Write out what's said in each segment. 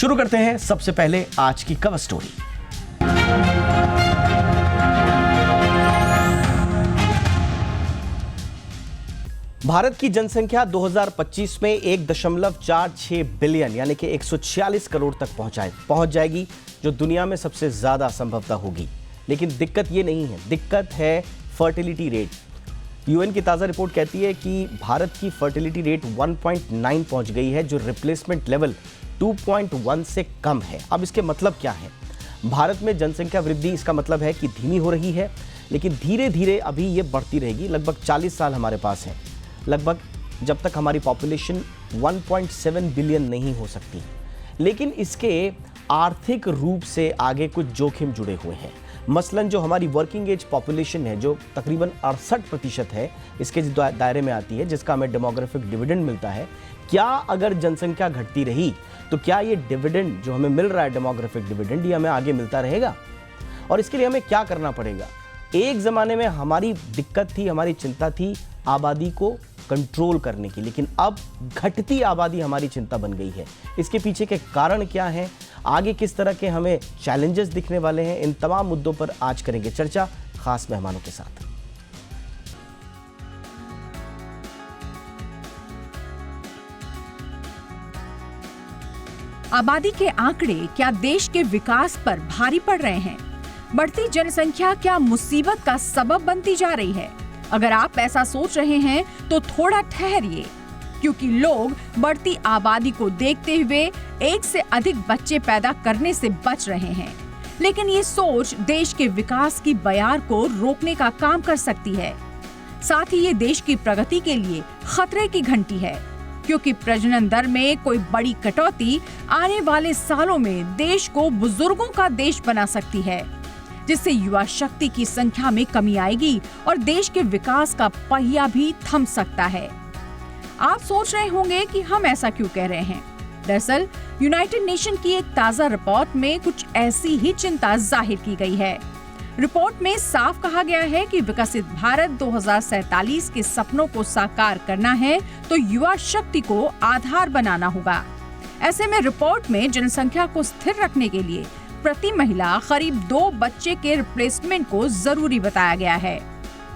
शुरू करते हैं सबसे पहले आज की कवर स्टोरी। भारत की जनसंख्या 2025 में 1.46 बिलियन यानी कि 146 करोड़ तक पहुंच जाएगी, जो दुनिया में सबसे ज्यादा संभवतः होगी। लेकिन दिक्कत ये नहीं है, दिक्कत है फर्टिलिटी रेट। यूएन की ताज़ा रिपोर्ट कहती है कि भारत की फर्टिलिटी रेट 1.9 पहुंच गई है, जो रिप्लेसमेंट लेवल 2.1 से कम है। अब इसके मतलब क्या है? भारत में जनसंख्या वृद्धि इसका मतलब है कि धीमी हो रही है, लेकिन धीरे धीरे अभी ये बढ़ती रहेगी। लगभग 40 साल हमारे पास है, लगभग जब तक हमारी पॉपुलेशन 1.7 बिलियन नहीं हो सकती। लेकिन इसके आर्थिक रूप से आगे कुछ जोखिम जुड़े हुए हैं। मसलन जो हमारी वर्किंग एज पॉपुलेशन है, जो तकरीबन 68% है, इसके दायरे में आती है, जिसका हमें डेमोग्राफिक डिविडेंड मिलता है। क्या अगर जनसंख्या घटती रही तो क्या ये डिविडेंड जो हमें मिल रहा है, डेमोग्राफिक डिविडेंड, ये हमें आगे मिलता रहेगा? और इसके लिए हमें क्या करना पड़ेगा? एक ज़माने में हमारी दिक्कत थी, हमारी चिंता थी आबादी को कंट्रोल करने की, लेकिन अब घटती आबादी हमारी चिंता बन गई है। इसके पीछे के कारण क्या हैं, आगे किस तरह के हमें चैलेंजेस दिखने वाले हैं, इन तमाम मुद्दों पर आज करेंगे चर्चा खास मेहमानों के साथ। आबादी के आंकड़े क्या देश के विकास पर भारी पड़ रहे हैं? बढ़ती जनसंख्या क्या मुसीबत का सबब बनती जा रही है? अगर आप ऐसा सोच रहे हैं तो थोड़ा ठहरिए, क्योंकि लोग बढ़ती आबादी को देखते हुए एक से अधिक बच्चे पैदा करने से बच रहे हैं। लेकिन ये सोच देश के विकास की बयार को रोकने का काम कर सकती है। साथ ही ये देश की प्रगति के लिए खतरे की घंटी है, क्योंकि प्रजनन दर में कोई बड़ी कटौती आने वाले सालों में देश को बुजुर्गों का देश बना सकती है, जिससे युवा शक्ति की संख्या में कमी आएगी और देश के विकास का पहिया भी थम सकता है। आप सोच रहे होंगे कि हम ऐसा क्यों कह रहे हैं। दरअसल यूनाइटेड नेशन की एक ताजा रिपोर्ट में कुछ ऐसी ही चिंता जाहिर की गई है। रिपोर्ट में साफ कहा गया है कि विकसित भारत 2047 के सपनों को साकार करना है तो युवा शक्ति को आधार बनाना होगा। ऐसे में रिपोर्ट में जनसंख्या को स्थिर रखने के लिए प्रति महिला करीब 2 बच्चे के रिप्लेसमेंट को जरूरी बताया गया है।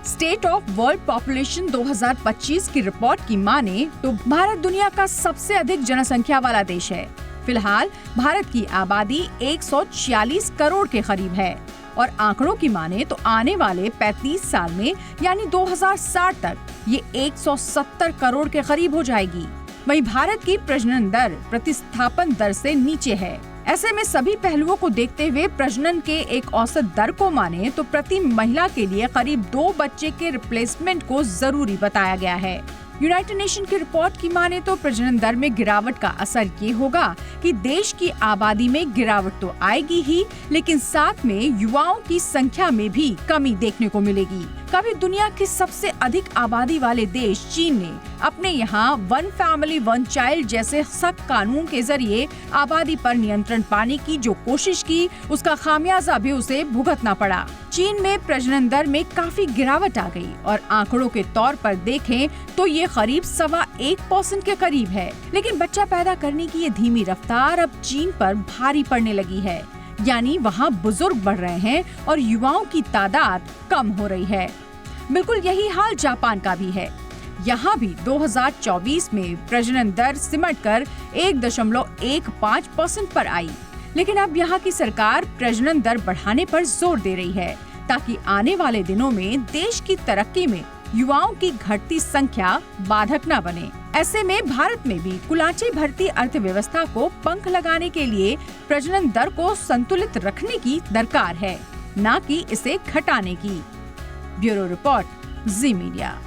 स्टेट ऑफ वर्ल्ड पॉपुलेशन 2025 की रिपोर्ट की माने तो भारत दुनिया का सबसे अधिक जनसंख्या वाला देश है। फिलहाल भारत की आबादी 146 करोड़ के करीब है और आंकड़ों की माने तो आने वाले 35 साल में यानी 2060 तक ये 170 करोड़ के करीब हो जाएगी। वहीं भारत की प्रजनन दर प्रतिस्थापन दर से नीचे है। ऐसे में सभी पहलुओं को देखते हुए प्रजनन के एक औसत दर को माने तो प्रति महिला के लिए करीब 2 बच्चे के रिप्लेसमेंट को जरूरी बताया गया है। यूनाइटेड नेशन की रिपोर्ट की माने तो प्रजनन दर में गिरावट का असर ये होगा कि देश की आबादी में गिरावट तो आएगी ही, लेकिन साथ में युवाओं की संख्या में भी कमी देखने को मिलेगी। कभी दुनिया के सबसे अधिक आबादी वाले देश चीन ने अपने यहाँ 1 फैमिली 1 चाइल्ड जैसे सख्त कानून के जरिए आबादी पर नियंत्रण पाने की जो कोशिश की, उसका खामियाजा भी उसे भुगतना पड़ा। चीन में प्रजनन दर में काफी गिरावट आ गई और आंकड़ों के तौर पर देखें तो ये करीब 1.25% के करीब है। लेकिन बच्चा पैदा करने की ये धीमी रफ्तार अब चीन पर भारी पड़ने लगी है, यानी वहाँ बुजुर्ग बढ़ रहे हैं और युवाओं की तादाद कम हो रही है। बिल्कुल यही हाल जापान का भी है। यहाँ भी 2024 में प्रजनन दर सिमटकर 1.15% पर आई, लेकिन अब यहाँ की सरकार प्रजनन दर बढ़ाने पर जोर दे रही है ताकि आने वाले दिनों में देश की तरक्की में युवाओं की घटती संख्या बाधक न बने। ऐसे में भारत में भी कुलांची भरती अर्थव्यवस्था को पंख लगाने के लिए प्रजनन दर को संतुलित रखने की दरकार है, न कि इसे घटाने की। ब्यूरो रिपोर्ट, जी मीडिया।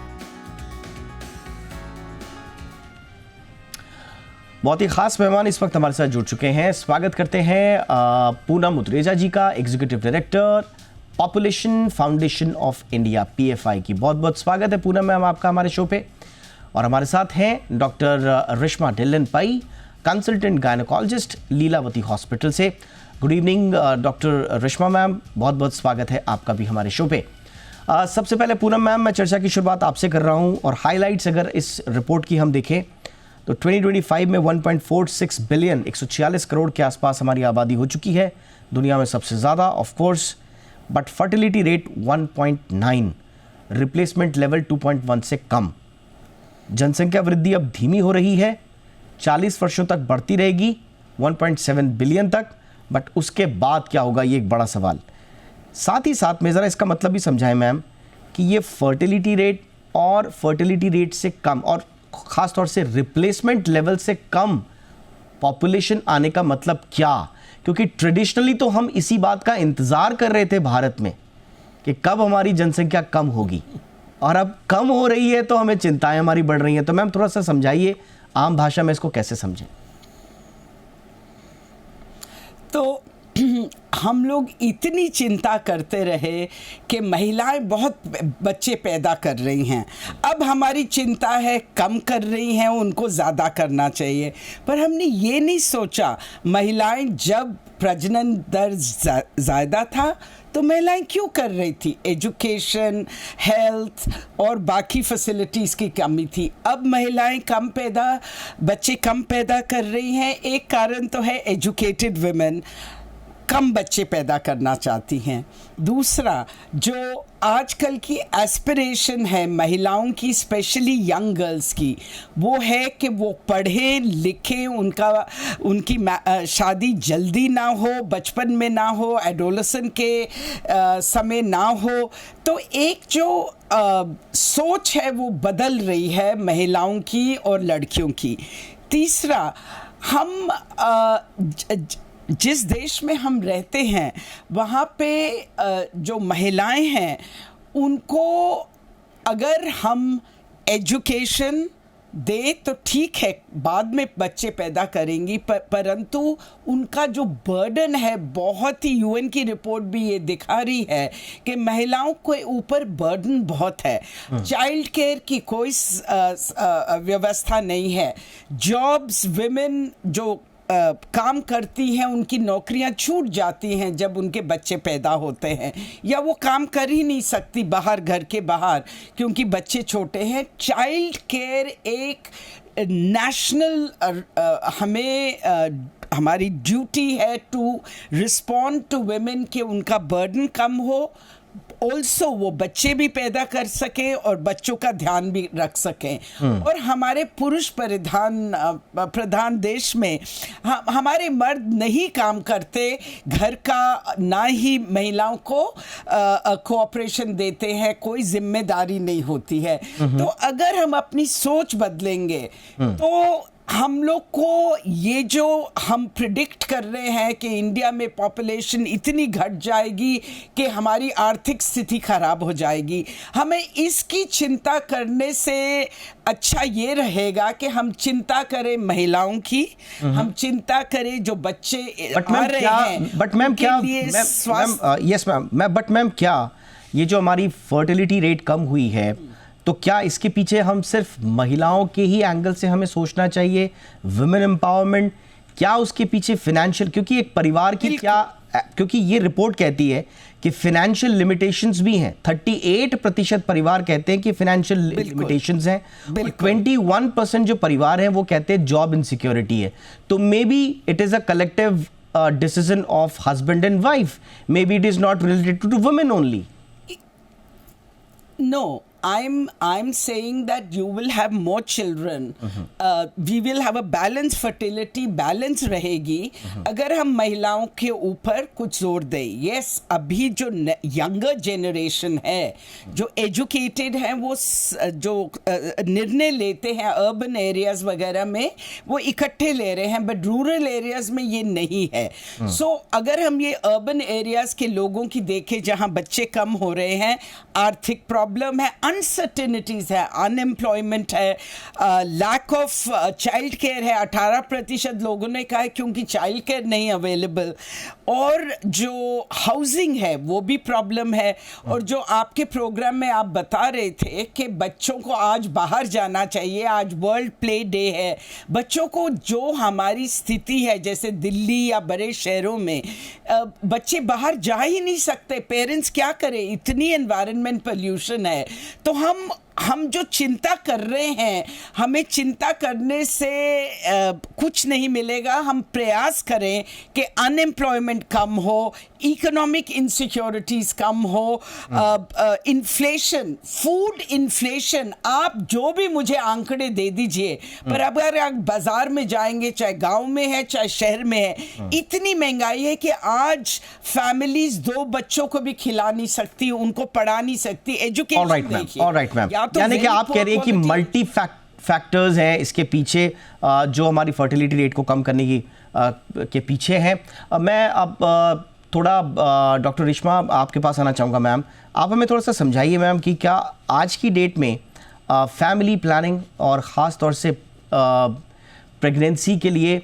बहुत ही खास मेहमान इस वक्त हमारे साथ जुड़ चुके हैं। स्वागत करते हैं पूनम उतरेजा जी का, executive director population foundation of India PFI की। बहुत बहुत स्वागत है पूनम मैम आपका हमारे शो पे। और हमारे साथ हैं डॉक्टर रिश्मा ढिल्लन पई, कंसल्टेंट गायनेकोलॉजिस्ट, लीलावती हॉस्पिटल से। Good evening doctor Rishma ma'am, बहुत बहुत स्वागत है आपका भी हमारे शो पे। सबसे पहले पूनम मैम, मैं चर्चा की शुरुआत आपसे कर रहा हूं और हाइलाइट्स अगर इस रिपोर्ट की हम देखें तो 2025 में 1.46 बिलियन 146 करोड़ के आसपास हमारी आबादी हो चुकी है, दुनिया में सबसे ज़्यादा of course. But fertility rate 1.9, replacement level 2.1 से कम। जनसंख्या वृद्धि अब धीमी हो रही है, 40 वर्षों तक बढ़ती रहेगी 1.7 बिलियन तक, बट उसके बाद क्या होगा, ये एक बड़ा सवाल। साथ ही साथ में ज़रा इसका मतलब भी समझाएं मैम कि ये फर्टिलिटी रेट और फर्टिलिटी रेट से कम और ख़ास तौर से रिप्लेसमेंट लेवल से कम पॉपुलेशन आने का मतलब क्या? क्योंकि ट्रेडिशनली तो हम इसी बात का इंतज़ार कर रहे थे भारत में कि कब हमारी जनसंख्या कम होगी, और अब कम हो रही है तो हमें चिंताएं हमारी बढ़ रही हैं। तो मैम थोड़ा सा समझाइए, आम भाषा में इसको कैसे समझें? तो हम लोग इतनी चिंता करते रहे कि महिलाएं बहुत बच्चे पैदा कर रही हैं, अब हमारी चिंता है कम कर रही हैं, उनको ज़्यादा करना चाहिए। पर हमने ये नहीं सोचा, महिलाएं जब प्रजनन दर ज़्यादा था तो महिलाएं क्यों कर रही थी? एजुकेशन, हेल्थ और बाकी फैसिलिटीज़ की कमी थी। अब महिलाएं बच्चे कम पैदा कर रही हैं। एक कारण तो है एजुकेटेड वुमेन कम बच्चे पैदा करना चाहती हैं। दूसरा, जो आजकल की एस्पिरेशन है महिलाओं की, स्पेशली यंग गर्ल्स की, वो है कि वो पढ़े लिखे, उनकी शादी जल्दी ना हो, बचपन में ना हो, एडोलेसेंट के समय ना हो। तो एक जो सोच है वो बदल रही है महिलाओं की और लड़कियों की। तीसरा, हम जिस देश में हम रहते हैं वहाँ पे जो महिलाएं हैं उनको अगर हम एजुकेशन दे तो ठीक है, बाद में बच्चे पैदा करेंगी, परंतु उनका जो बर्डन है बहुत ही, यूएन की रिपोर्ट भी ये दिखा रही है कि महिलाओं के ऊपर बर्डन बहुत है। चाइल्ड केयर की कोई व्यवस्था नहीं है। जॉब्स, विमेन जो काम करती हैं उनकी नौकरियां छूट जाती हैं जब उनके बच्चे पैदा होते हैं, या वो काम कर ही नहीं सकती बाहर, घर के बाहर, क्योंकि बच्चे छोटे हैं। चाइल्ड केयर एक नेशनल हमारी ड्यूटी है टू रिस्पॉन्ड टू वुमेन के उनका बर्डन कम हो, ऑल्सो वो बच्चे भी पैदा कर सकें और बच्चों का ध्यान भी रख सकें। और हमारे पुरुष प्रधान देश में हमारे मर्द नहीं काम करते घर का, ना ही महिलाओं को कोऑपरेशन देते हैं, कोई जिम्मेदारी नहीं होती है। तो अगर हम अपनी सोच बदलेंगे तो हम लोग को ये जो हम प्रिडिक्ट कर रहे हैं कि इंडिया में पॉपुलेशन इतनी घट जाएगी कि हमारी आर्थिक स्थिति खराब हो जाएगी, हमें इसकी चिंता करने से अच्छा ये रहेगा कि हम चिंता करें महिलाओं की, हम चिंता करें जो बच्चे आ रहे हैं। बट मैम क्या ये जो हमारी फर्टिलिटी रेट कम हुई है, तो क्या इसके पीछे हम सिर्फ महिलाओं के ही एंगल से हमें सोचना चाहिए, वुमेन एम्पावरमेंट, क्या उसके पीछे फाइनेंशियल, क्योंकि एक परिवार की क्योंकि ये रिपोर्ट कहती है कि फाइनेंशियल लिमिटेशंस भी हैं। 38% परिवार कहते हैं कि फाइनेंशियल लिमिटेशंस हैं, और 21% जो परिवार हैं वो कहते हैं जॉब इनसिक्योरिटी है। तो maybe it is a collective decision of husband and wife, maybe it is not related to women only. No, I'm saying that you will have more children. We will have a balanced fertility, balance रहेगी अगर हम महिलाओं के ऊपर कुछ जोर दें। Yes, अभी जो यंगर जनरेशन है, जो एजुकेटेड हैं, वो जो निर्णय लेते हैं अर्बन एरियाज वगैरह में, वो इकट्ठे ले रहे हैं, बट रूरल एरियाज में ये नहीं है। सो अगर हम ये अर्बन एरियाज के लोगों की देखें जहाँ बच्चे कम हो रहे हैं, आर्थिक प्रॉब्लम है, अनसर्टेनिटीज है, अनएम्प्लॉयमेंट है, लैक ऑफ चाइल्ड केयर है। 18% लोगों ने कहा है क्योंकि चाइल्ड केयर नहीं अवेलेबल, और जो हाउसिंग है वो भी प्रॉब्लम है। और जो आपके प्रोग्राम में आप बता रहे थे कि बच्चों को आज बाहर जाना चाहिए, आज वर्ल्ड प्ले डे है, बच्चों को जो हमारी स्थिति है जैसे दिल्ली या बड़े शहरों में बच्चे बाहर जा ही नहीं सकते, पेरेंट्स क्या करें, इतनी एनवायरनमेंट पोल्यूशन है। तो हम जो चिंता कर रहे हैं, हमें चिंता करने से कुछ नहीं मिलेगा। हम प्रयास करें कि अनएम्प्लॉयमेंट कम हो, इकोनॉमिक इनसिक्योरिटीज कम हो, इन्फ्लेशन, फूड इन्फ्लेशन, आप जो भी मुझे आंकड़े दे दीजिए, पर अगर आप बाजार में जाएंगे, चाहे गांव में है चाहे शहर में है, इतनी महंगाई है कि आज फैमिलीज 2 बच्चों को भी खिला नहीं सकती, उनको पढ़ा नहीं सकती। एजुकेशन देखिए, ऑलराइट मैम, यानी कि आप कह रहे हैं कि मल्टी फैक्टर्स हैं इसके पीछे जो हमारी फर्टिलिटी रेट को कम करने की के पीछे हैं। मैं अब थोड़ा डॉक्टर रेशमा आपके पास आना चाहूँगा। मैम, आप हमें थोड़ा सा समझाइए मैम कि क्या आज की डेट में फैमिली प्लानिंग और ख़ास तौर से प्रेगनेंसी के लिए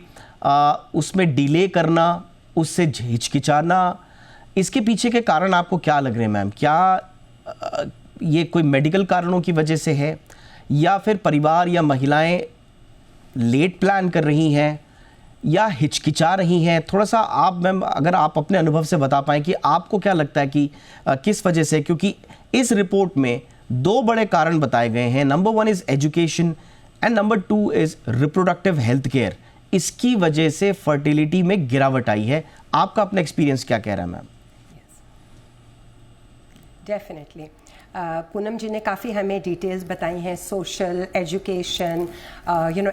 उसमें डिले करना, उससे हिचकिचाना, इसके पीछे के कारण आपको क्या लग रहे हैं मैम? क्या ये कोई मेडिकल कारणों की वजह से है, या फिर परिवार या महिलाएं लेट प्लान कर रही हैं, या हिचकिचा रही हैं? थोड़ा सा आप मैम अगर आप अपने अनुभव से बता पाएँ कि आपको क्या लगता है कि किस वजह से, क्योंकि इस रिपोर्ट में 2 बड़े कारण बताए गए हैं। Number 1 is education and number 2 is reproductive health care. इसकी वजह से फर्टिलिटी में गिरावट आई है। आपका अपना एक्सपीरियंस क्या कह रहा है मैम? डेफिनेटली पूनम जी ने काफ़ी हमें डिटेल्स बताई हैं, सोशल, एजुकेशन,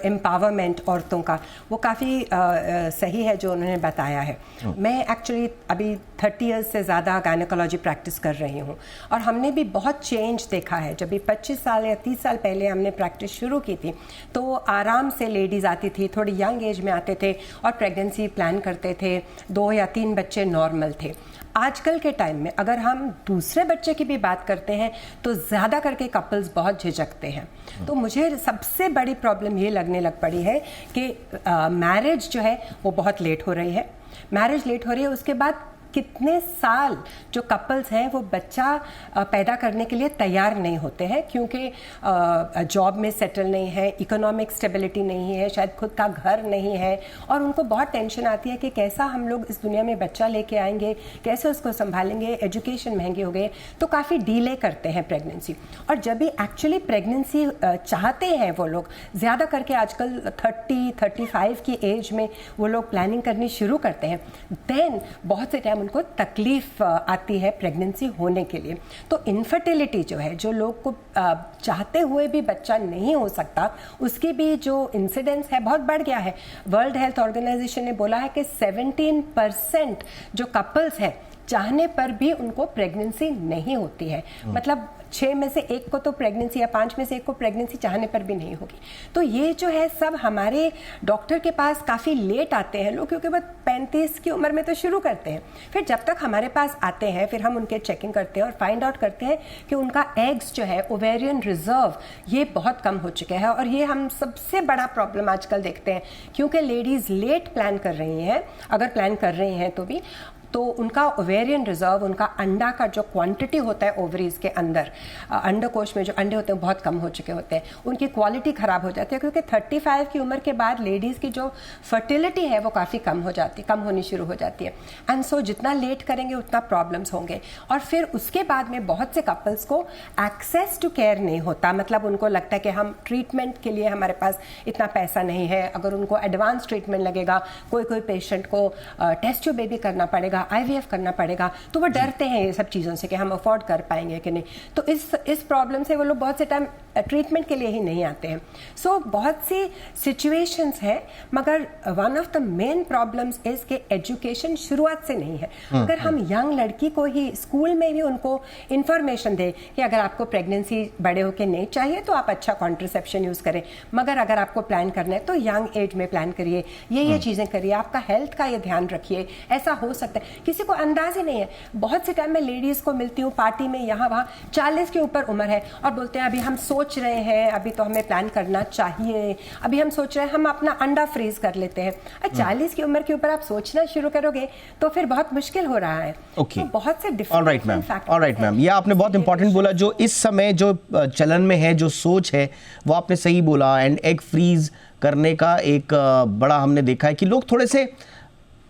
एम्पावरमेंट औरतों का, वो काफ़ी सही है जो उन्होंने बताया है। मैं एक्चुअली अभी 30 इयर्स से ज़्यादा गायनेकोलॉजी प्रैक्टिस कर रही हूँ, और हमने भी बहुत चेंज देखा है। जब भी 25 साल या 30 साल पहले हमने प्रैक्टिस शुरू की थी, तो आराम से लेडीज़ आती थी, थोड़ी यंग एज में आते थे और प्रेगनेंसी प्लान करते थे, 2 या 3 बच्चे नॉर्मल थे। आजकल के टाइम में अगर हम दूसरे बच्चे की भी बात करते हैं तो ज़्यादा करके कपल्स बहुत झिझकते हैं। तो मुझे सबसे बड़ी प्रॉब्लम ये लगने लग पड़ी है कि मैरिज जो है वो बहुत लेट हो रही है। मैरिज लेट हो रही है, उसके बाद कितने साल जो कपल्स हैं वो बच्चा पैदा करने के लिए तैयार नहीं होते हैं, क्योंकि जॉब में सेटल नहीं है, इकोनॉमिक स्टेबिलिटी नहीं है, शायद खुद का घर नहीं है, और उनको बहुत टेंशन आती है कि कैसा हम लोग इस दुनिया में बच्चा लेके आएंगे, कैसे उसको संभालेंगे, एजुकेशन महंगे हो गए, तो काफ़ी डिले करते हैं प्रेगनेंसी। और जब भी एक्चुअली प्रेगनेंसी चाहते हैं वो लोग, ज़्यादा करके आजकल 30-35 की एज में वो लोग प्लानिंग करनी शुरू करते हैं, देन बहुत से टाइम उनको तकलीफ आती है प्रेगनेंसी होने के लिए। तो इनफर्टिलिटी जो है, जो लोग को चाहते हुए भी बच्चा नहीं हो सकता, उसकी भी जो इंसिडेंस है बहुत बढ़ गया है। वर्ल्ड हेल्थ ऑर्गेनाइजेशन ने बोला है कि 17% जो कपल्स हैं चाहने पर भी उनको प्रेगनेंसी नहीं होती है। मतलब 6 में से 1 को तो प्रेगनेंसी, या 5 में से 1 को प्रेगनेंसी चाहने पर भी नहीं होगी। तो ये जो है सब हमारे डॉक्टर के पास काफ़ी लेट आते हैं लोग, क्योंकि बस 35 की उम्र में तो शुरू करते हैं। फिर जब तक हमारे पास आते हैं, फिर हम उनके चेकिंग करते हैं और फाइंड आउट करते हैं कि उनका एग्स जो है, ओवेरियन रिजर्व, ये बहुत कम हो चुके हैं। और ये हम सबसे बड़ा प्रॉब्लम आजकल देखते हैं, क्योंकि लेडीज़ लेट प्लान कर रही हैं, अगर प्लान कर रही हैं तो भी, तो उनका ओवेरियन रिजर्व, उनका अंडा का जो क्वांटिटी होता है ओवरीज के अंदर, अंडकोश में जो अंडे होते हैं बहुत कम हो चुके होते हैं, उनकी क्वालिटी ख़राब हो जाती है, क्योंकि 35 की उम्र के बाद लेडीज़ की जो फर्टिलिटी है वो काफ़ी कम होनी शुरू हो जाती है। एंड सो जितना लेट करेंगे उतना प्रॉब्लम्स होंगे। और फिर उसके बाद में बहुत से कपल्स को एक्सेस टू केयर नहीं होता, मतलब उनको लगता है कि हम ट्रीटमेंट के लिए हमारे पास इतना पैसा नहीं है, अगर उनको एडवांस ट्रीटमेंट लगेगा, कोई पेशेंट को टेस्ट ट्यूब बेबी करना पड़ेगा, IVF करना पड़ेगा, तो वो डरते हैं ये सब चीज़ों से कि हम अफोर्ड कर पाएंगे कि नहीं। तो इस प्रॉब्लम से वो लोग बहुत से टाइम ट्रीटमेंट के लिए ही नहीं आते हैं। सो बहुत सी सिचुएशंस हैं, मगर one of the main problems is कि एजुकेशन शुरुआत से नहीं है। अगर हम यंग लड़की को ही स्कूल में भी उनको इंफॉर्मेशन दें कि अगर आपको प्रेगनेंसी बड़े होके नहीं चाहिए तो आप अच्छा कॉन्ट्रासेप्शन यूज़ करें, मगर अगर आपको प्लान करना है तो यंग एज में प्लान करिए, ये चीज़ें करिए, आपका हेल्थ का ये ध्यान रखिए, ऐसा हो सकता है। किसी को अंदाज ही नहीं है। बहुत से टाइम में लेडीज़ को मिलती हूँ पार्टी में, यहाँ वहाँ, 40 के ऊपर उम्र है और बोलते हैं अभी हम सोच रहे हैं, अभी तो हमें प्लान करना चाहिए, अभी हम सोच रहे हैं हम अपना अंडा फ्रीज कर लेते हैं। 40 की उम्र के ऊपर आप सोचना शुरू करोगे तो फिर बहुत मुश्किल हो रहा है। ओके, तो बहुत से डिफरेंट फैक्टर्स। ऑलराइट मैम, ये आपने बहुत इंपॉर्टेंट बोला, जो इस समय जो चलन में है, जो सोच है, वो आपने सही बोला। एंड एग फ्रीज करने का एक बड़ा हमने देखा है कि लोग थोड़े से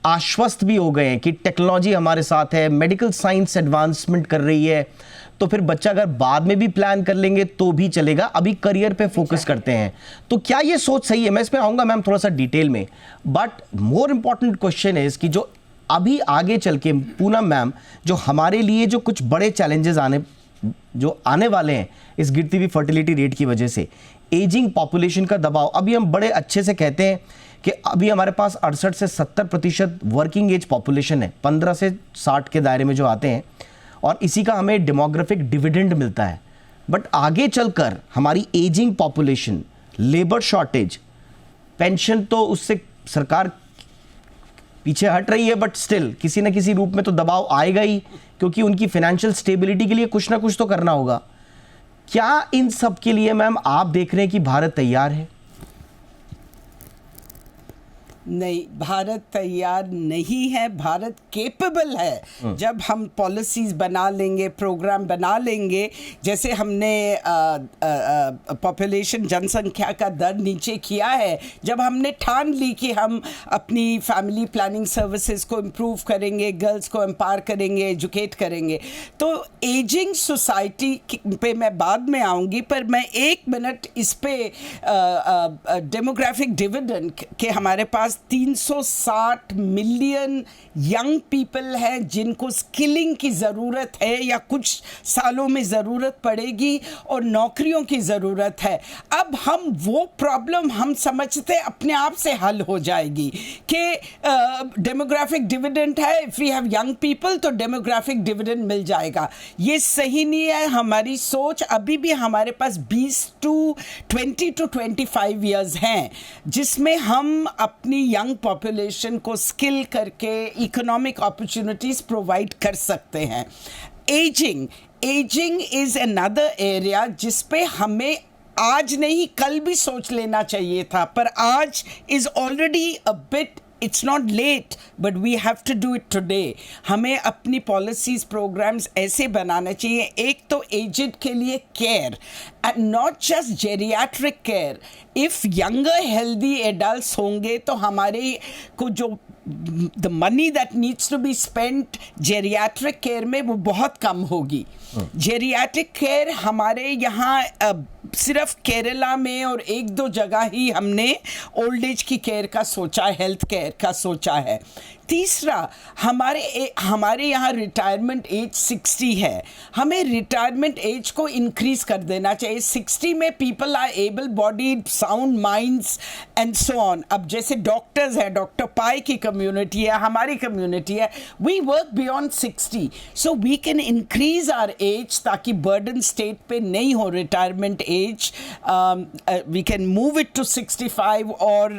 आश्वस्त भी हो गए हैं कि टेक्नोलॉजी हमारे साथ है, मेडिकल साइंस एडवांसमेंट कर रही है, तो फिर बच्चा अगर बाद में भी प्लान कर लेंगे तो भी चलेगा, अभी करियर पे फोकस करते हैं। तो क्या ये सोच सही है? मैं इसमें आऊंगा मैम थोड़ा सा डिटेल में, बट मोर इंपॉर्टेंट क्वेश्चन है कि जो अभी आगे चल के पूनम मैम, जो हमारे लिए जो कुछ बड़े चैलेंजेस आने वाले हैं इस गिरती हुई फर्टिलिटी रेट की वजह से, एजिंग पॉपुलेशन का दबाव। अभी हम बड़े अच्छे से कहते हैं कि अभी हमारे पास 68 से 70% वर्किंग एज पॉपुलेशन है, 15 से 60 के दायरे में जो आते हैं, और इसी का हमें डेमोग्राफिक डिविडेंड मिलता है। बट आगे चलकर हमारी ageing population, labour shortage, pension, तो उससे सरकार पीछे हट रही है, बट स्टिल किसी न किसी रूप में तो दबाव आएगा ही, क्योंकि उनकी फाइनेंशियल स्टेबिलिटी के लिए कुछ ना कुछ तो करना होगा। क्या इन सब के लिए मैम आप देख रहे हैं कि भारत तैयार है? नहीं, भारत तैयार नहीं है। भारत केपेबल है। जब हम पॉलिसीज बना लेंगे, प्रोग्राम बना लेंगे, जैसे हमने पॉपुलेशन, जनसंख्या का दर नीचे किया है, जब हमने ठान ली कि हम अपनी फैमिली प्लानिंग सर्विसेज को इम्प्रूव करेंगे, गर्ल्स को एम्पावर करेंगे, एजुकेट करेंगे, तो एजिंग सोसाइटी पे मैं बाद में आऊँगी, पर मैं 1 मिनट इस पे डेमोग्राफिक डिविडेंड के हमारे पास 360 मिलियन यंग पीपल है जिनको स्किलिंग की ज़रूरत है या कुछ सालों में ज़रूरत पड़ेगी और नौकरियों की ज़रूरत है। अब हम वो प्रॉब्लम हम समझते अपने आप से हल हो जाएगी कि डेमोग्राफिक डिविडेंड है, if we have young people तो डेमोग्राफिक डिविडेंड मिल जाएगा। ये सही नहीं है हमारी सोच। अभी भी हमारे पास 20 to 25 ईयर्स हैं जिसमें हम अपनी यंग पॉपुलेशन को स्किल करके इकोनॉमिक अपॉर्चुनिटीज प्रोवाइड कर सकते हैं। एजिंग इज अनदर एरिया जिस पे हमें आज नहीं कल भी सोच लेना चाहिए था, पर आज is already a bit, it's not late, but we have to do it today. हमें अपनी पॉलिसीज, प्रोग्राम्स ऐसे बनाना चाहिए, एक तो एजेड के लिए care and not just geriatric care. If younger healthy adults होंगे तो हमारे को जो the money that needs to be spent geriatric care में वो बहुत कम होगी। जेरियाट्रिक केयर हमारे यहाँ सिर्फ केरला में और 1-2 जगह ही हमने ओल्ड एज की केयर का सोचा, हेल्थ केयर का सोचा है। तीसरा, हमारे यहाँ रिटायरमेंट एज 60 है, हमें रिटायरमेंट एज को इंक्रीज कर देना चाहिए। 60 में people are able bodied, sound minds and so on. अब जैसे डॉक्टर्स है, डॉक्टर पाई की कम्युनिटी है, हमारी कम्युनिटी है, we work beyond 60, so we can increase our age ताकि बर्डन स्टेट पे नहीं हो retirement age. We can move it to 65 और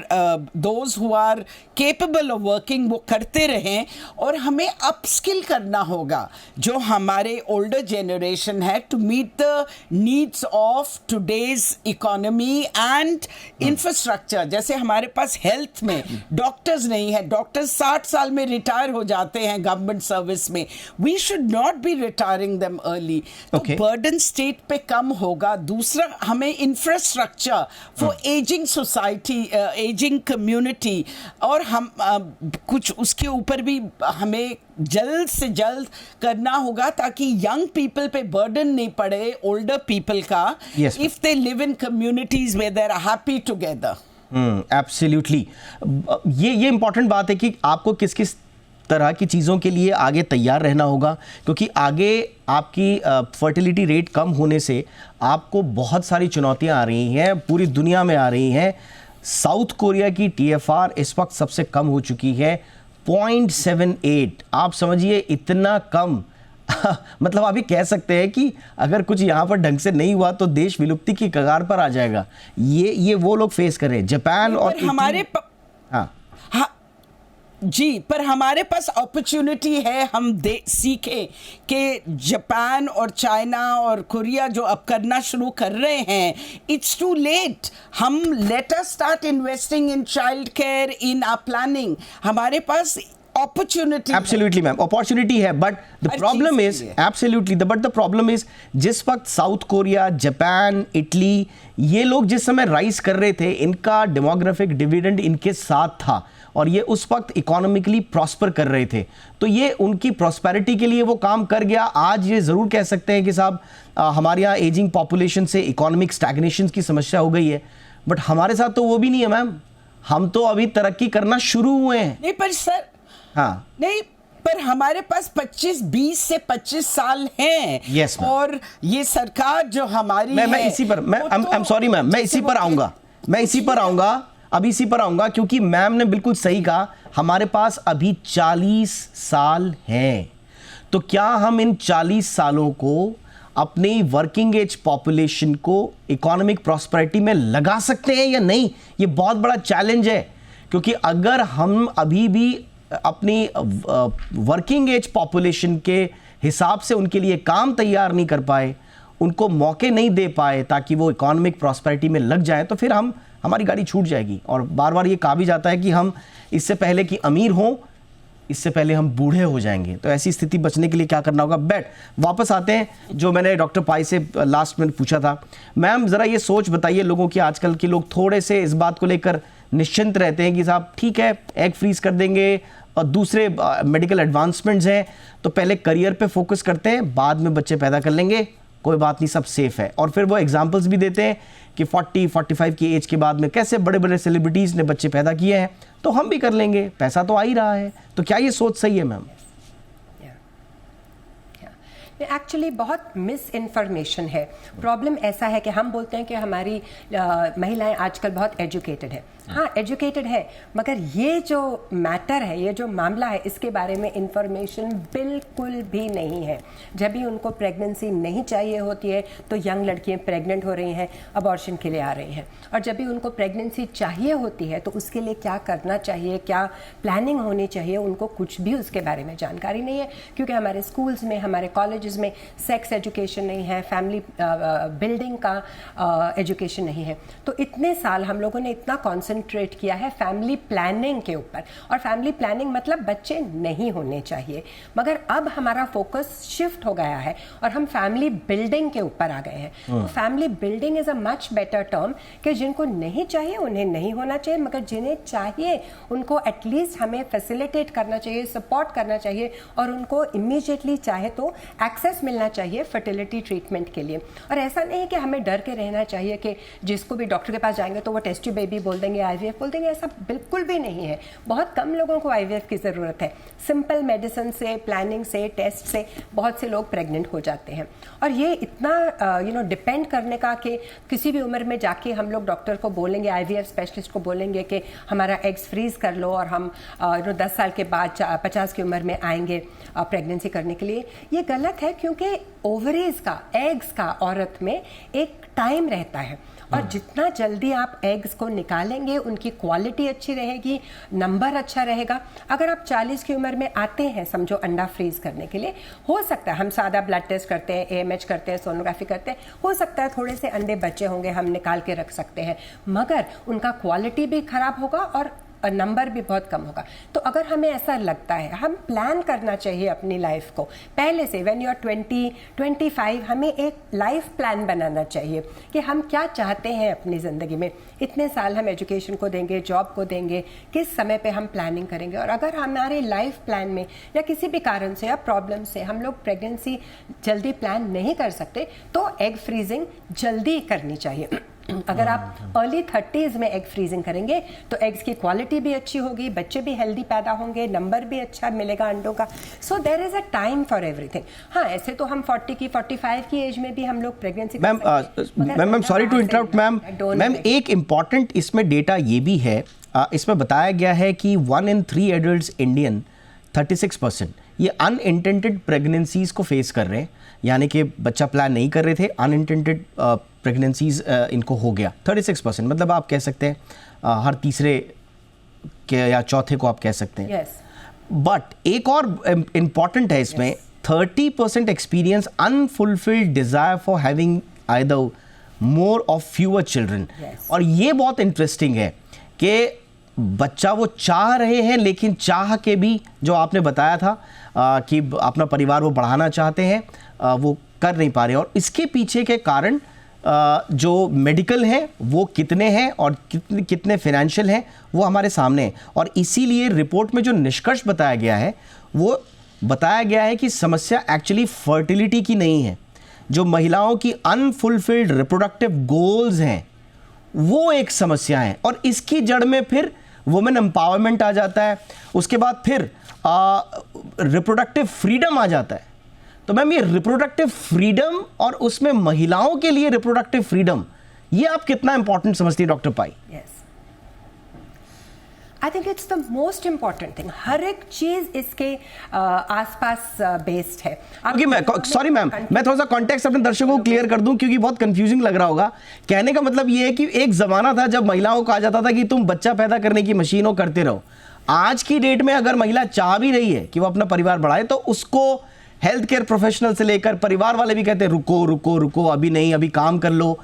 those who are capable of working वो करते रहें। और हमें अपस्किल करना होगा जो हमारे ओल्डर जनरेशन है to meet the needs of today's economy and infrastructure. जैसे हमारे पास हेल्थ में डॉक्टर्स नहीं है, डॉक्टर्स 60 साल में रिटायर हो जाते हैं गवर्नमेंट सर्विस में। We should not be retiring them early, तो बर्डन स्टेट पे कम होगा। दूसरा, हमें infrastructure for ageing society, ageing community, और हम कुछ उसके ऊपर भी हमें जल्द से जल्द करना होगा ताकि यंग पीपल पे बर्डन नहीं पड़े ओल्डर पीपल का, if they live in communities where they are happy together. Absolutely. ये इंपॉर्टेंट बात है कि आपको किस किस तरह की चीज़ों के लिए आगे तैयार रहना होगा, क्योंकि आगे आपकी फर्टिलिटी रेट कम होने से आपको बहुत सारी चुनौतियां आ रही हैं, पूरी दुनिया में आ रही हैं। साउथ कोरिया की TFR इस वक्त सबसे कम हो चुकी है 0.78। आप समझिए इतना कम मतलब आप ये कह सकते हैं कि अगर कुछ यहाँ पर ढंग से नहीं हुआ तो देश विलुप्ति की कगार पर आ जाएगा। ये वो लोग फेस कर रहे हैं, जापान और हमारे हाँ जी, पर हमारे पास अपॉर्चुनिटी है। हम सीखें कि जापान और चाइना और कोरिया जो अब करना शुरू कर रहे हैं, इट्स टू लेट। हम let us start investing in child care, in our planning. हमारे पास opportunity absolutely ma'am opportunity है, but the problem is absolutely but the problem is जिस वक्त साउथ कोरिया, जापान, इटली ये लोग जिस समय राइज कर रहे थे, इनका डेमोग्राफिक डिविडेंड इनके साथ था और ये उस वक्त इकोनॉमिकली प्रॉस्पर कर रहे थे, तो ये उनकी प्रॉस्पेरिटी के लिए वो काम कर गया। आज ये ज़रूर कह सकते हैं कि साहब हमारे यहाँ एजिंग पॉपुलेशन से इकोनॉमिक स्टैग्नेशन की समस्या हो गई है, बट हमारे साथ तो वो भी नहीं है मैम, हम तो अभी तरक्की करना शुरू हुए हैं। नहीं पर सर, हाँ नहीं पर हमारे पास 20 से 25 साल हैं। Yes, ma'am. और ये सरकार जो हमारी मैं इसी पर आई एम सॉरी मैम, मैं इसी पर आऊंगा, अभी इसी पर आऊंगा, क्योंकि मैम ने बिल्कुल सही कहा, हमारे पास अभी 40 साल हैं। तो क्या हम इन 40 सालों को अपनी वर्किंग एज पॉपुलेशन को इकोनॉमिक प्रॉस्पेरिटी में लगा सकते हैं या नहीं? ये बहुत बड़ा चैलेंज है, क्योंकि अगर हम अभी भी अपनी वर्किंग एज पॉपुलेशन के हिसाब से उनके लिए काम तैयार नहीं कर पाए, उनको मौके नहीं दे पाए ताकि वो इकोनॉमिक प्रॉस्पेरिटी में लग जाए, तो फिर हमारी गाड़ी छूट जाएगी। और बार बार ये कहा भी जाता है कि हम इससे पहले कि अमीर हों, इससे पहले हम बूढ़े हो जाएंगे। तो ऐसी स्थिति बचने के लिए क्या करना होगा? वापस आते हैं जो मैंने डॉक्टर पाई से लास्ट में पूछा था। मैम ज़रा ये सोच बताइए लोगों की, आजकल के लोग थोड़े से इस बात को लेकर निश्चिंत रहते हैं कि साहब ठीक है एग फ्रीज कर देंगे और दूसरे मेडिकल एडवांसमेंट्स हैं, तो पहले करियर पे फोकस करते हैं, बाद में बच्चे पैदा कर लेंगे, कोई बात नहीं, सब सेफ है। और फिर वो एग्जांपल्स भी देते हैं कि 40-45 की एज के बाद में कैसे बड़े बड़े सेलिब्रिटीज़ ने बच्चे पैदा किए हैं, तो हम भी कर लेंगे, पैसा तो आ ही रहा है। तो क्या ये सोच सही है मैम? एक्चुअली बहुत मिस इन्फॉर्मेशन है। प्रॉब्लम ऐसा है कि हम बोलते हैं कि हमारी महिलाएं आजकल बहुत एजुकेटेड है। हाँ एजुकेटेड है, मगर ये जो मैटर है, ये जो मामला है, इसके बारे में इंफॉर्मेशन बिल्कुल भी नहीं है। जब भी उनको प्रेगनेंसी नहीं चाहिए होती है तो यंग लड़कियां प्रेग्नेंट हो रही हैं, अबॉर्शन के लिए आ रही हैं। और जब भी उनको प्रेगनेंसी चाहिए होती है तो उसके लिए क्या करना चाहिए, क्या प्लानिंग होनी चाहिए, उनको कुछ भी उसके बारे में जानकारी नहीं है, क्योंकि हमारे स्कूल्स में, हमारे कॉलेजेस में सेक्स एजुकेशन नहीं है, फैमिली बिल्डिंग का एजुकेशन नहीं है। तो इतने साल हम लोगों ने इतना कॉन्सेंट्रेट किया है फैमिली प्लानिंग के ऊपर, और फैमिली प्लानिंग मतलब बच्चे नहीं होने चाहिए, मगर अब हमारा फोकस शिफ्ट हो गया है और हम फैमिली बिल्डिंग के ऊपर आ गए हैं। तो family building is a much better term कि जिनको नहीं चाहिए उन्हें नहीं होना चाहिए, मगर जिन्हें चाहिए उनको एटलीस्ट हमें फैसिलिटेट करना चाहिए, सपोर्ट करना चाहिए, और उनको इमीडिएटली चाहे तो एक्सेस मिलना चाहिए फर्टिलिटी ट्रीटमेंट के लिए। और ऐसा नहीं कि हमें डर के रहना चाहिए कि जिसको भी डॉक्टर के पास जाएंगे तो वो टेस्ट ट्यूब बेबी बोल देंगे, आईवीएफ बोल देंगे, ऐसा बिल्कुल भी नहीं है। बहुत कम लोगों को आईवीएफ की ज़रूरत है। सिंपल मेडिसिन से, प्लानिंग से, टेस्ट से बहुत से लोग प्रेग्नेंट हो जाते हैं। और ये इतना डिपेंड करने का कि किसी भी उम्र में जाके हम लोग डॉक्टर को बोलेंगे, आईवीएफ स्पेशलिस्ट को बोलेंगे कि हमारा एग्स फ्रीज कर लो और हम 10 साल के बाद 50 की उम्र में आएंगे प्रेगनेंसी करने के लिए, ये गलत है। क्योंकि ओवरीज का, एग्स का औरत में एक टाइम रहता है, और जितना जल्दी आप एग्स को निकालेंगे उनकी क्वालिटी अच्छी रहेगी, नंबर अच्छा रहेगा। अगर आप 40 की उम्र में आते हैं समझो अंडा फ्रीज करने के लिए, हो सकता है हम सादा ब्लड टेस्ट करते हैं, एएमएच करते हैं, सोनोग्राफी करते हैं, हो सकता है थोड़े से अंडे बचे होंगे, हम निकाल के रख सकते हैं, मगर उनका क्वालिटी भी खराब होगा और नंबर भी बहुत कम होगा। तो अगर हमें ऐसा लगता है, हम प्लान करना चाहिए अपनी लाइफ को पहले से। व्हेन यू आर 20-25 हमें एक लाइफ प्लान बनाना चाहिए कि हम क्या चाहते हैं अपनी ज़िंदगी में। इतने साल हम एजुकेशन को देंगे, जॉब को देंगे, किस समय पे हम प्लानिंग करेंगे। और अगर हमारे लाइफ प्लान में या किसी भी कारण से या प्रॉब्लम से हम लोग प्रेगनेंसी जल्दी प्लान नहीं कर सकते तो एग फ्रीजिंग जल्दी करनी चाहिए। अगर आप अर्ली 30s में एग फ्रीजिंग करेंगे तो एग्स की क्वालिटी भी अच्छी होगी, बच्चे भी हेल्दी पैदा होंगे, नंबर भी अच्छा मिलेगा अंडों का। So there is a time for everything. हाँ ऐसे तो हम 40 की 45 की एज में भी हम लोग pregnancy ma'am sorry to interrupt ma'am एक इम्पॉर्टेंट इसमें डेटा ये भी है, इसमें बताया गया है कि 1 in 3 एडल्ट्स इंडियन 36% ये अनइंटेंडेड प्रेगनेंसीज को फेस कर रहे हैं, यानी कि बच्चा प्लान नहीं कर रहे थे, अनइंटेंडेड प्रेगनेंसीज इनको हो गया 36%। मतलब आप कह सकते हैं हर तीसरे के या चौथे को आप कह सकते हैं। yes. बट एक और इम्पॉर्टेंट है इसमें, 30% experience unfulfilled desire for having either more और फ्यूअर चिल्ड्रन। और ये बहुत इंटरेस्टिंग है कि बच्चा वो चाह रहे हैं, लेकिन चाह के भी जो आपने बताया था कि अपना परिवार वो बढ़ाना चाहते हैं, वो कर नहीं पा रहे। और इसके पीछे के कारण जो मेडिकल हैं वो कितने हैं और कितने फाइनेंशियल हैं वो हमारे सामने हैं। और इसीलिए रिपोर्ट में जो निष्कर्ष बताया गया है वो बताया गया है कि समस्या एक्चुअली फर्टिलिटी की नहीं है, जो महिलाओं की अनफुलफिल्ड रिप्रोडक्टिव गोल्स हैं वो एक समस्या है, और इसकी जड़ में फिर वुमेन एम्पावरमेंट आ जाता है, उसके बाद फिर रिप्रोडक्टिव फ्रीडम आ जाता है। तो मैम ये रिप्रोडक्टिव फ्रीडम और उसमें महिलाओं के लिए रिप्रोडक्टिव फ्रीडम, ये आप कितना इंपॉर्टेंट समझती है doctor Pai? Yes, I think it's the most important thing. हर एक चीज इसके आसपास बेस्ड है। क्योंकि मैं सॉरी मैम, मैं थोड़ा सा कॉन्टेक्स्ट अपने दर्शकों को क्लियर कर दूं क्योंकि बहुत कंफ्यूजिंग लग रहा होगा। कहने का मतलब ये है कि एक जमाना था जब महिलाओं को कहा जाता था कि तुम बच्चा पैदा करने की मशीन हो, करते रहो। आज की डेट में अगर महिला चाह भी रही है कि वो अपना परिवार बढ़ाए तो उसको हेल्थ केयर प्रोफेशनल से लेकर परिवार वाले भी कहते हैं रुको रुको रुको, अभी नहीं, अभी काम कर लो,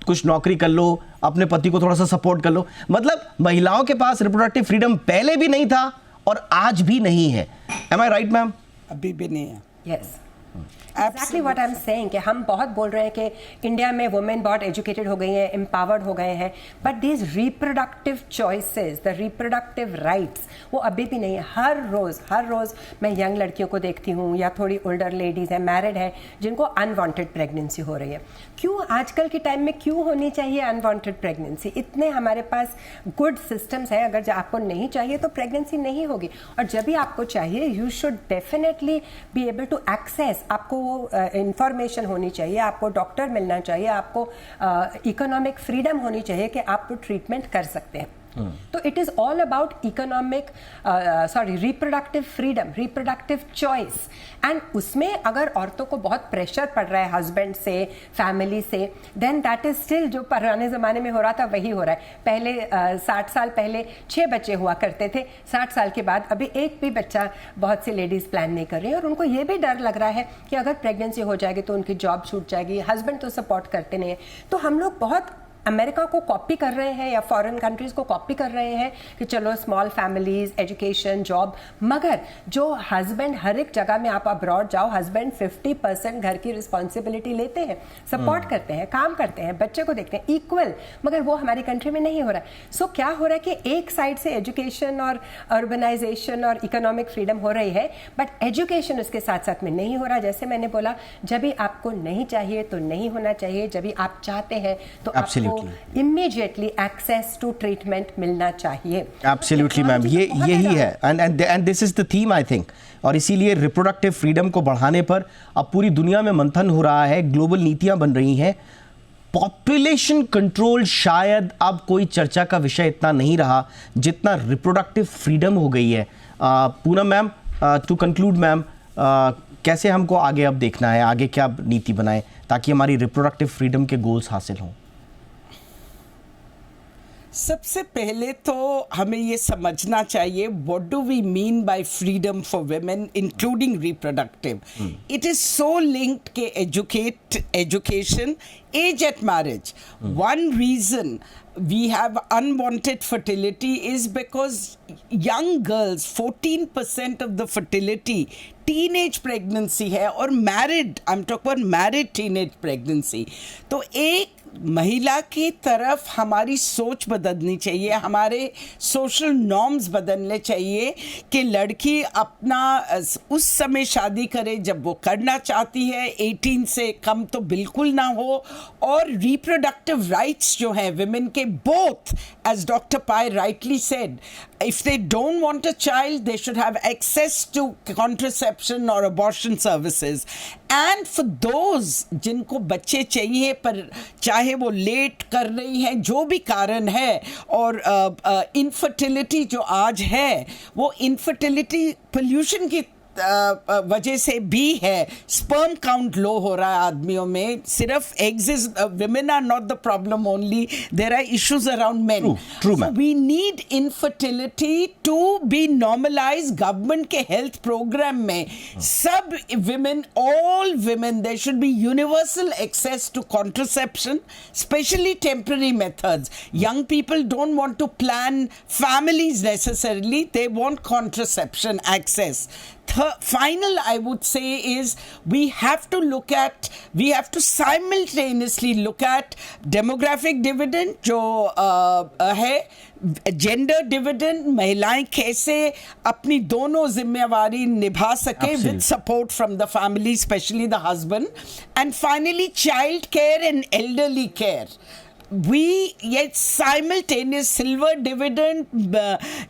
कुछ नौकरी कर लो, अपने पति को थोड़ा सा सपोर्ट कर लो। मतलब महिलाओं के पास रिप्रोडक्टिव फ्रीडम पहले भी नहीं था और आज भी नहीं है। एम आई राइट मैम? अभी भी नहीं है। Yes, exactly what I am saying कि हम बहुत बोल रहे हैं कि इंडिया में वुमेन बहुत एजुकेटेड हो गई हैं, एम्पावर्ड हो गए हैं, but these reproductive choices, the reproductive rights, वो अभी भी नहीं है। हर रोज मैं यंग लड़कियों को देखती हूँ या थोड़ी ओल्डर लेडीज हैं, मैरिड है, जिनको अनवांटेड प्रेगनेंसी हो रही है। क्यों? आजकल के टाइम में क्यों होनी चाहिए अनवांटेड प्रेगनेंसी? इतने हमारे पास गुड सिस्टम्स हैं, अगर आपको नहीं चाहिए तो प्रेगनेंसी नहीं होगी, और जब भी आपको चाहिए you should definitely be able to access. आपको वो इंफॉर्मेशन होनी चाहिए, आपको डॉक्टर मिलना चाहिए, आपको इकोनॉमिक फ्रीडम होनी चाहिए कि आप वो ट्रीटमेंट कर सकते हैं। तो it is all about economic reproductive freedom, reproductive choice. And उसमें अगर औरतों को बहुत प्रेशर पड़ रहा है हस्बैंड से, फैमिली से, देन दैट इज स्टिल जो पुराने जमाने में हो रहा था वही हो रहा है। पहले 60 साल पहले 6 बच्चे हुआ करते थे, 60 साल के बाद अभी एक भी बच्चा बहुत सी लेडीज प्लान नहीं कर रही है, और उनको ये भी डर लग रहा है कि अगर प्रेगनेंसी हो जाएगी तो उनकी जॉब छूट जाएगी, हस्बैंड तो सपोर्ट करते नहीं है। तो हम लोग बहुत अमेरिका को कॉपी कर रहे हैं या फॉरेन कंट्रीज को कॉपी कर रहे हैं कि चलो स्मॉल फैमिलीज, एजुकेशन, जॉब, मगर जो हस्बैंड, हर एक जगह में आप अब्रॉड जाओ, हस्बैंड 50% घर की रिस्पॉन्सिबिलिटी लेते हैं, सपोर्ट करते हैं, काम करते हैं, बच्चे को देखते हैं, इक्वल, मगर वो हमारी कंट्री में नहीं हो रहा है। सो क्या हो रहा है कि एक साइड से एजुकेशन और अर्बनाइजेशन और इकोनॉमिक फ्रीडम हो रही है, बट एजुकेशन उसके साथ साथ में नहीं हो रहा। जैसे मैंने बोला, जब भी आपको नहीं चाहिए तो नहीं होना चाहिए, जब भी आप चाहते हैं तो आपको इमीडिएटली एक्सेस टू ट्रीटमेंट मिलना चाहिए। एब्सोल्युटली मैम, ये यही है, and this is the theme I think. और इसीलिए रिप्रोडक्टिव फ्रीडम को बढ़ाने पर अब पूरी दुनिया में मंथन हो रहा है, ग्लोबल नीतियां बन रही हैं। पॉपुलेशन कंट्रोल शायद अब कोई चर्चा का विषय इतना नहीं रहा जितना रिप्रोडक्टिव फ्रीडम हो गई है। Poonam ma'am, to conclude ma'am, कैसे हमको आगे अब देखना है, आगे क्या नीति बनाएं ताकि हमारी रिप्रोडक्टिव फ्रीडम के गोल्स हासिल हों? सबसे पहले तो हमें ये समझना चाहिए what do we mean by freedom for women including reproductive. It is so linked के education, age at marriage. One reason we have unwanted fertility is because young girls, 14% of the fertility teenage pregnancy है, और married, I'm talking about married teenage pregnancy. तो एक महिला की तरफ हमारी सोच बदलनी चाहिए, हमारे सोशल नॉर्म्स बदलने चाहिए कि लड़की अपना उस समय शादी करे जब वो करना चाहती है, 18 से कम तो बिल्कुल ना हो, और रिप्रोडक्टिव राइट्स जो हैं विमेन के, both as doctor Pai rightly said, if they don't want a child they should have access to contraception or abortion services, and for those जिनको बच्चे चाहिए पर चाहे वो लेट कर रही हैं, जो भी कारण है, और इनफर्टिलिटी जो आज है वो इनफर्टिलिटी पोल्यूशन की वजह से भी है। स्पर्म काउंट लो हो रहा है आदमियों में, सिर्फ eggs, women are not the problem only, there are issues around men. True, so we need infertility to be normalized. Government के health program में सब women, all women, there should be universal access to contraception, especially temporary methods. Young people don't want to plan families necessarily, they want contraception access. final I would say is we have to simultaneously look at demographic dividend जो है, gender dividend, महिलाएं कैसे अपनी दोनों जिम्मेवारी निभा सके with support from the family, specially the husband, and finally child care and elderly care. ये simultaneous silver dividend,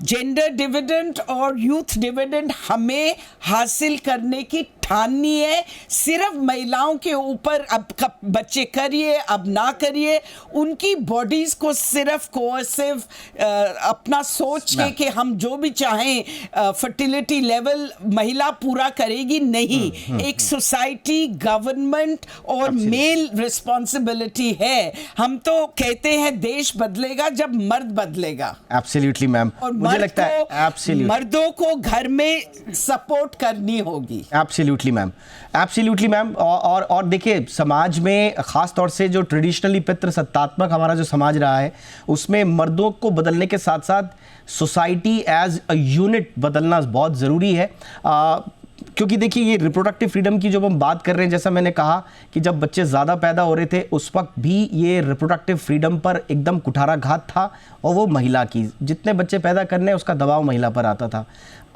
gender dividend और यूथ डिविडेंड हमें हासिल करने की ठाननी है. सिर्फ महिलाओं के ऊपर अब कब बच्चे करिए अब ना करिए, उनकी बॉडीज को सिर्फ कोअर्सिव अपना सोच के कि हम जो भी चाहें फर्टिलिटी लेवल महिला पूरा करेगी नहीं. एक सोसाइटी, गवर्नमेंट और मेल रिस्पॉन्सिबिलिटी है. हम तो कहते हैं देश बदलेगा जब मर्द बदलेगा. एब्सोल्युटली मैम, और मुझे लगता है एब्सोल्युटली मर्दों को घर में सपोर्ट करनी होगी. Absolutely ma'am. और देखिए, समाज में खास तौर से जो ट्रेडिशनली पितृसत्तात्मक हमारा जो समाज रहा है, उसमें मर्दों को बदलने के साथ साथ सोसाइटी एज अ यूनिट बदलना बहुत ज़रूरी है. क्योंकि देखिए, ये रिप्रोडक्टिव फ्रीडम की जब हम बात कर रहे हैं, जैसा मैंने कहा कि जब बच्चे ज़्यादा पैदा हो रहे थे उस वक्त भी ये रिप्रोडक्टिव फ्रीडम पर एकदम कुठाराघात था, और वो महिला की जितने बच्चे पैदा करने उसका दबाव महिला पर आता था.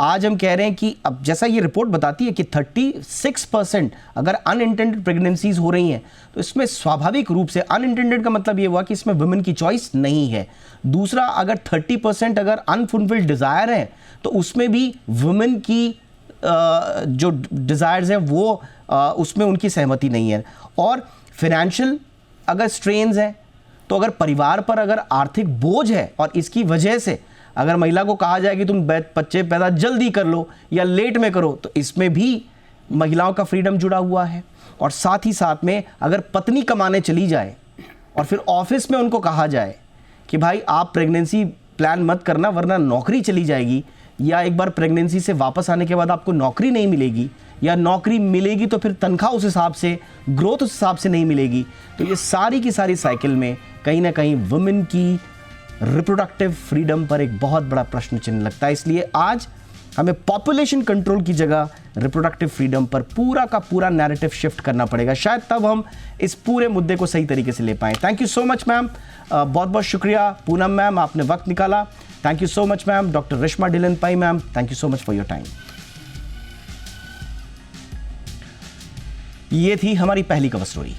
आज हम कह रहे हैं कि अब जैसा ये रिपोर्ट बताती है कि 36% अगर अनइंटेंडेड प्रेगनेंसीज हो रही हैं, तो इसमें स्वाभाविक रूप से अनइंटेंडेड का मतलब ये हुआ कि इसमें वुमेन की चॉइस नहीं है. दूसरा, अगर 30% अगर अनफुलफिल्ड डिज़ायर है, तो उसमें भी वुमेन की जो डिज़ायर्स हैं वो उसमें उनकी सहमति नहीं है. और फिनेंशियल अगर स्ट्रेन्स हैं, तो अगर परिवार पर अगर आर्थिक बोझ है और इसकी वजह से अगर महिला को कहा जाए कि तुम बच्चे पैदा जल्दी कर लो या लेट में करो, तो इसमें भी महिलाओं का फ्रीडम जुड़ा हुआ है. और साथ ही साथ में अगर पत्नी कमाने चली जाए और फिर ऑफिस में उनको कहा जाए कि भाई आप प्रेगनेंसी प्लान मत करना वरना नौकरी चली जाएगी, या एक बार प्रेगनेंसी से वापस आने के बाद आपको नौकरी नहीं मिलेगी, या नौकरी मिलेगी तो फिर तनख्वाह उस हिसाब से, ग्रोथ उस हिसाब से नहीं मिलेगी, तो ये सारी की सारी साइकिल में कहीं ना कहीं वुमेन की रिप्रोडक्टिव फ्रीडम पर एक बहुत बड़ा प्रश्न चिन्ह लगता है. इसलिए आज हमें पॉपुलेशन कंट्रोल की जगह रिप्रोडक्टिव फ्रीडम पर पूरा का पूरा नैरेटिव शिफ्ट करना पड़ेगा. शायद तब हम इस पूरे मुद्दे को सही तरीके से ले पाएँ. Thank you so much ma'am, बहुत बहुत शुक्रिया. पूनम मैम, आपने वक्त निकाला. Thank you so much ma'am. Doctor Reshma Dhillon Pai ma'am, thank you so much for your time. ये थी हमारी पहली कवर स्टोरी.